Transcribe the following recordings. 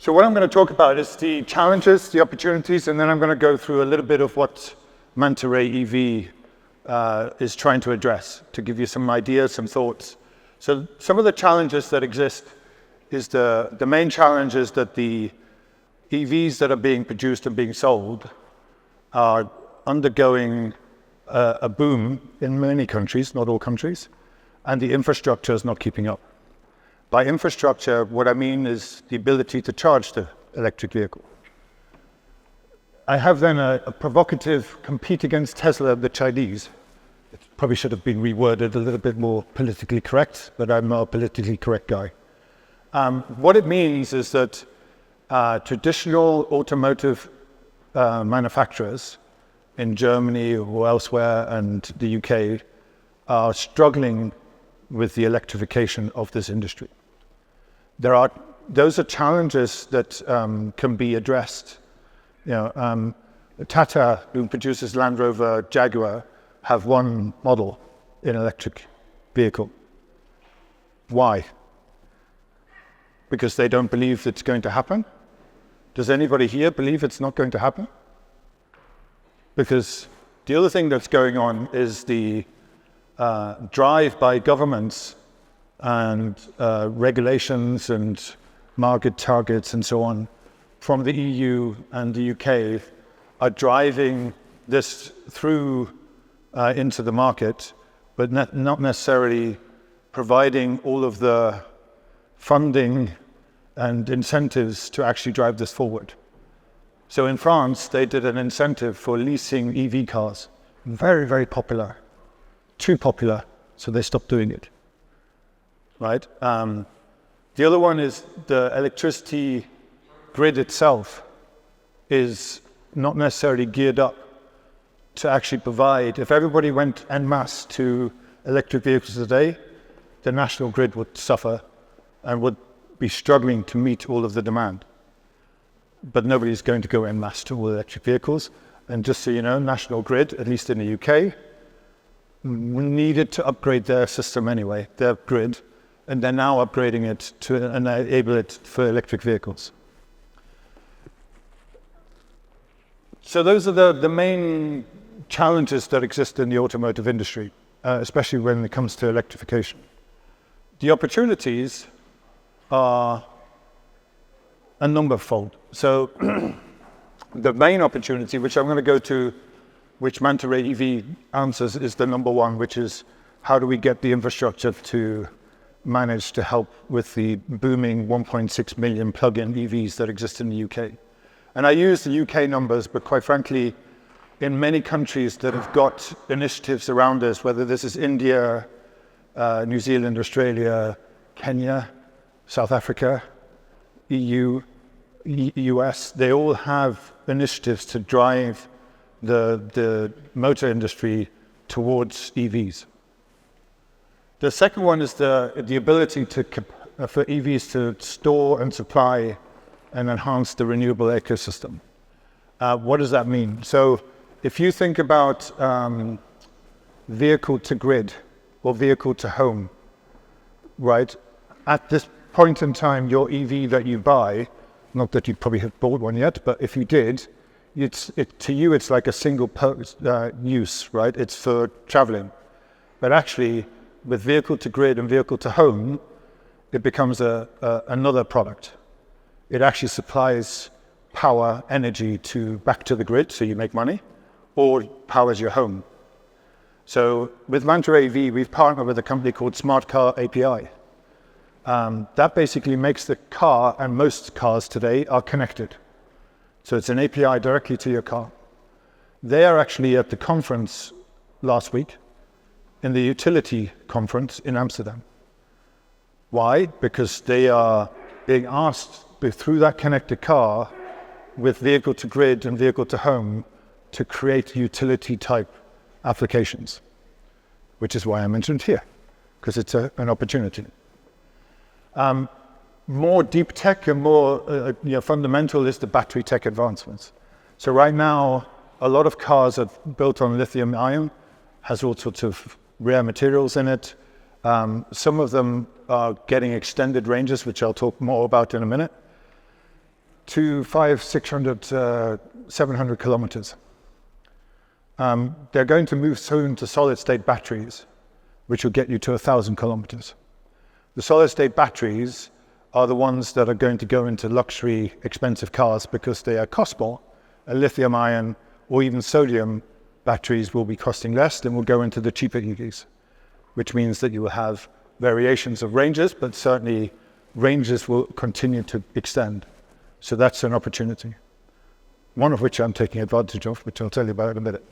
So what I'm going to talk about is the challenges, the opportunities, and then I'm going to go through a little bit of what Manta Ray EV is trying to address, to give you some ideas, some thoughts. So some of the challenges that exist is the main challenge is that the EVs that are being produced and being sold are undergoing a boom in many countries, not all countries, and the infrastructure is not keeping up. By infrastructure, what I mean is the ability to charge the electric vehicle. I have then a provocative compete against Tesla, the Chinese. It probably should have been reworded a little bit more politically correct, but I'm not a politically correct guy. What it means is that traditional automotive manufacturers in Germany or elsewhere and the UK are struggling with the electrification of this industry. Those are challenges that can be addressed. Tata, who produces Land Rover, Jaguar, have one model in electric vehicle. Why? Because they don't believe it's going to happen? Does anybody here believe it's not going to happen? Because the other thing that's going on is the drive by governments and regulations and market targets and so on from the EU and the UK are driving this through into the market, but not necessarily providing all of the funding and incentives to actually drive this forward. So in France, they did an incentive for leasing EV cars. Very, very popular. Too popular, so they stopped doing it. Right? The other one is the electricity grid itself is not necessarily geared up to actually provide. If everybody went en masse to electric vehicles today, the national grid would suffer and would be struggling to meet all of the demand. But nobody's going to go en masse to all electric vehicles. And just so you know, National Grid, at least in the UK, needed to upgrade their system anyway, their grid, and they're now upgrading it to enable it for electric vehicles. So those are the main challenges that exist in the automotive industry, especially when it comes to electrification. The opportunities are a numberfold. So the main opportunity, which I'm going to go to, which Manta Ray EV answers, is the number one, which is how do we get the infrastructure to manage to help with the booming 1.6 million plug-in EVs that exist in the UK. And I use the UK numbers, but quite frankly, in many countries that have got initiatives around this, whether this is India, New Zealand, Australia, Kenya, South Africa, EU, US, they all have initiatives to drive the motor industry towards EVs. The second one is the ability for EVs to store and supply and enhance the renewable ecosystem. What does that mean? So if you think about vehicle to grid or vehicle to home, right? At this point in time, your EV that you buy, not that you probably have bought one yet, but if you did, to you it's like a single use, right? It's for traveling. But actually, with vehicle to grid and vehicle to home, it becomes another product. It actually supplies power, energy back to the grid, so you make money, or powers your home. So with Manta Ray EV, we've partnered with a company called Smart Car API. That basically makes the car, and most cars today are connected. So it's an API directly to your car. They are actually at the conference last week, in the utility conference in Amsterdam. Why? Because they are being asked through that connected car with vehicle to grid and vehicle to home to create utility type applications, which is why I mentioned here, because it's an opportunity. More deep tech and more fundamental is the battery tech advancements. So right now, a lot of cars are built on lithium ion, has all sorts of rare materials in it. Some of them are getting extended ranges, which I'll talk more about in a minute. to 500, 600, 700 kilometers. They're going to move soon to solid-state batteries, which will get you to 1,000 kilometers. The solid-state batteries are the ones that are going to go into luxury, expensive cars because they cost more. And lithium-ion or even sodium batteries will be costing less and will go into the cheaper EVs, which means that you will have variations of ranges, but certainly ranges will continue to extend. So that's an opportunity, one of which I'm taking advantage of, which I'll tell you about in a minute.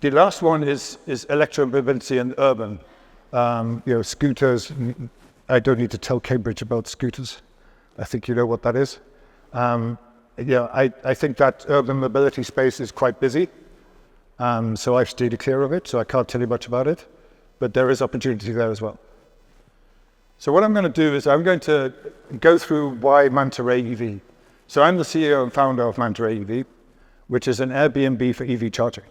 The last one is electromobility and urban. Scooters. I don't need to tell Cambridge about scooters. I think you know what that is. I think that urban mobility space is quite busy. So I've stayed clear of it, so I can't tell you much about it. But there is opportunity there as well. So what I'm going to do is I'm going to go through why Manta Ray EV. So I'm the CEO and founder of Manta Ray EV, which is an Airbnb for EV charging.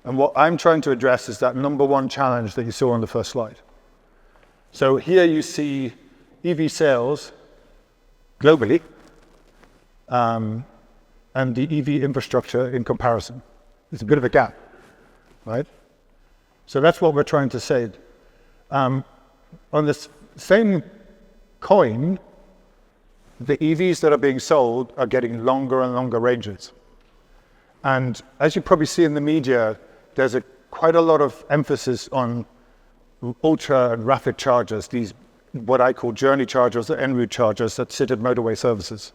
And what I'm trying to address is that number one challenge that you saw on the first slide. So here you see EV sales globally and the EV infrastructure in comparison. There's a bit of a gap, right? So that's what we're trying to say. On this same coin, the EVs that are being sold are getting longer and longer ranges. And as you probably see in the media, there's quite a lot of emphasis on ultra and rapid chargers, these what I call journey chargers or en route chargers that sit at motorway services.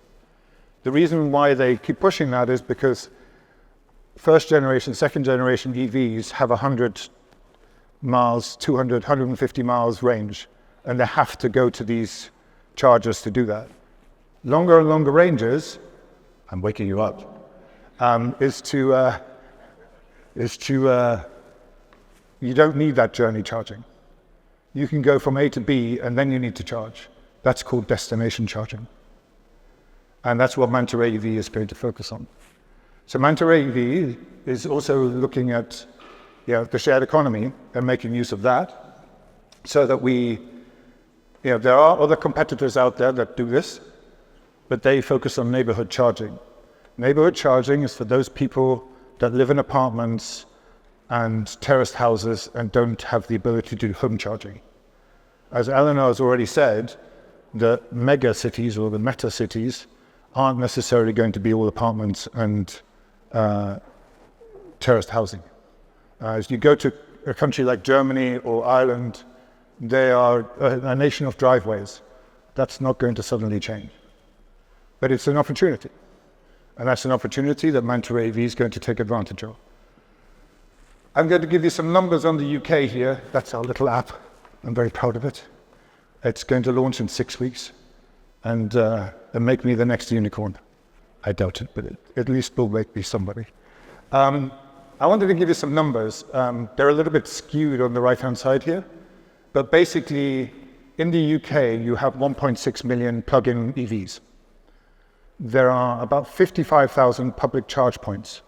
The reason why they keep pushing that is because first generation, second generation EVs have 100 miles, 200, 150 miles range, and they have to go to these chargers to do that. Longer and longer ranges, I'm waking you up, you don't need that journey charging. You can go from A to B and then you need to charge. That's called destination charging. And that's what Manta Ray EV is going to focus on. So Manta Ray EV is also looking at the shared economy and making use of that so that there are other competitors out there that do this, but they focus on neighborhood charging. Neighborhood charging is for those people that live in apartments and terraced houses and don't have the ability to do home charging. As Eleanor has already said, the mega cities or the meta cities aren't necessarily going to be all apartments and terraced housing. As you go to a country like Germany or Ireland, they are a nation of driveways. That's not going to suddenly change. But it's an opportunity. And that's an opportunity that Manta Ray EV is going to take advantage of. I'm going to give you some numbers on the UK here. That's our little app. I'm very proud of it. It's going to launch in 6 weeks and make me the next unicorn. I doubt it, but it at least will make me somebody. I wanted to give you some numbers. They're a little bit skewed on the right-hand side here, but basically in the UK you have 1.6 million plug-in EVs. There are about 55,000 public charge points,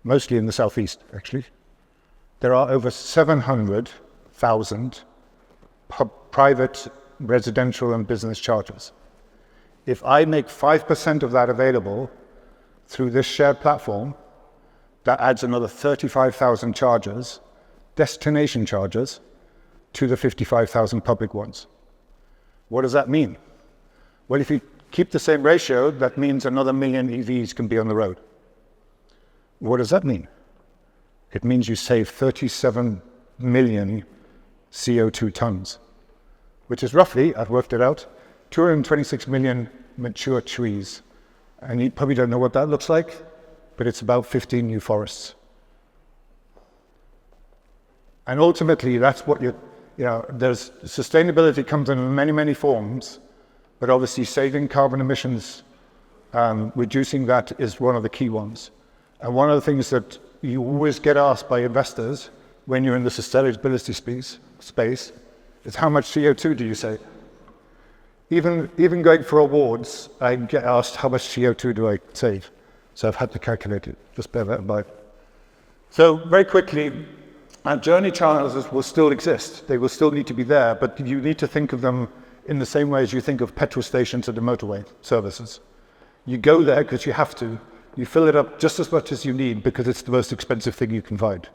mostly in the southeast, actually. There are over 700,000 private, residential and business chargers. If I make 5% of that available through this shared platform, that adds another 35,000 chargers, destination chargers, to the 55,000 public ones. What does that mean? Well, if you keep the same ratio, that means another million EVs can be on the road. What does that mean? It means you save 37 million CO2 tons, which is roughly, I've worked it out, 226 million mature trees. And you probably don't know what that looks like, but it's about 15 new forests. And ultimately, that's what there's sustainability comes in many, many forms, but obviously saving carbon emissions, reducing that is one of the key ones. And one of the things that you always get asked by investors when you're in the sustainability space is how much CO2 do you save? Even going for awards, I get asked how much CO2 do I save? So I've had to calculate it, just bear that in mind. So very quickly, journey chargers will still exist. They will still need to be there, but you need to think of them in the same way as you think of petrol stations at the motorway services. You go there because you have to. You fill it up just as much as you need because it's the most expensive thing you can find.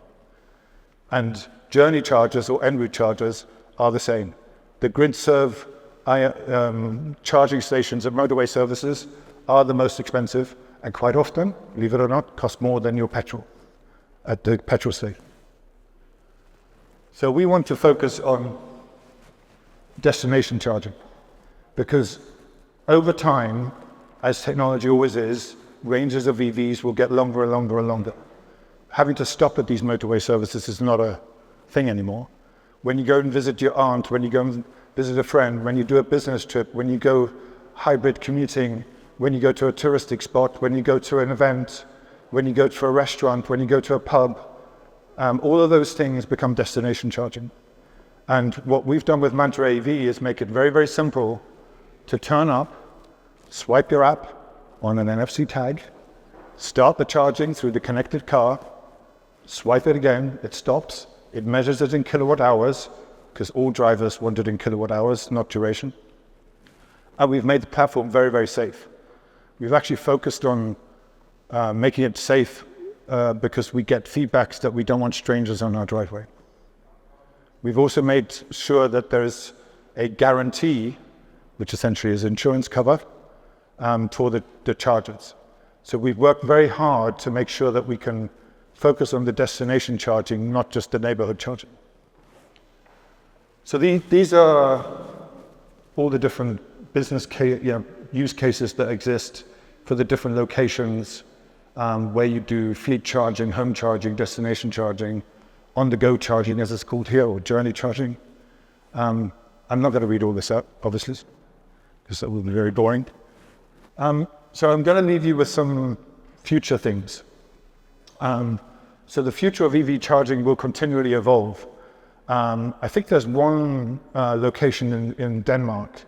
And journey chargers or en route chargers are the same. The grid serve charging stations at motorway services are the most expensive, and quite often, believe it or not, cost more than your petrol at the petrol station. So we want to focus on destination charging, because over time, as technology always is, ranges of EVs will get longer and longer and longer. Having to stop at these motorway services is not a thing anymore. When you go and visit your aunt, when you go and visit a friend, when you do a business trip, when you go hybrid commuting, when you go to a touristic spot, when you go to an event, when you go to a restaurant, when you go to a pub, all of those things become destination charging. And what we've done with Mantra AV is make it very, very simple to turn up, swipe your app on an NFC tag, start the charging through the connected car, swipe it again, it stops, it measures it in kilowatt hours, because all drivers want it in kilowatt hours, not duration. And we've made the platform very, very safe. We've actually focused on making it safe because we get feedbacks that we don't want strangers on our driveway. We've also made sure that there's a guarantee, which essentially is insurance cover, for the chargers. So we've worked very hard to make sure that we can focus on the destination charging, not just the neighborhood charging. So these are all the different business use cases that exist for the different locations where you do fleet charging, home charging, destination charging, on-the-go charging, as it's called here, or journey charging. I'm not going to read all this out, obviously, because that will be very boring. So I'm going to leave you with some future things. So the future of EV charging will continually evolve. I think there's one location in Denmark,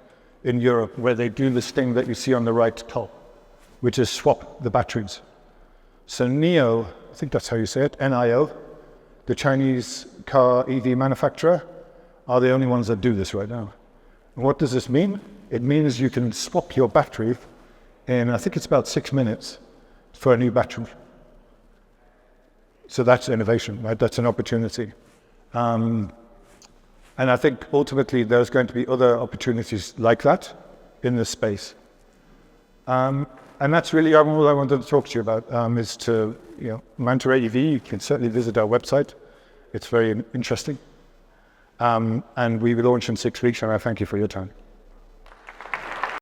in Europe, where they do this thing that you see on the right top, which is swap the batteries. So NIO, I think that's how you say it, NIO, the Chinese car EV manufacturer, are the only ones that do this right now. And what does this mean? It means you can swap your battery in, I think it's about 6 minutes, for a new battery. So that's innovation, right? That's an opportunity. And I think ultimately there's going to be other opportunities like that in this space. And that's really all I wanted to talk to you about, is to, Mantra AV. You can certainly visit our website. It's very interesting. And we will launch in 6 weeks, and I thank you for your time.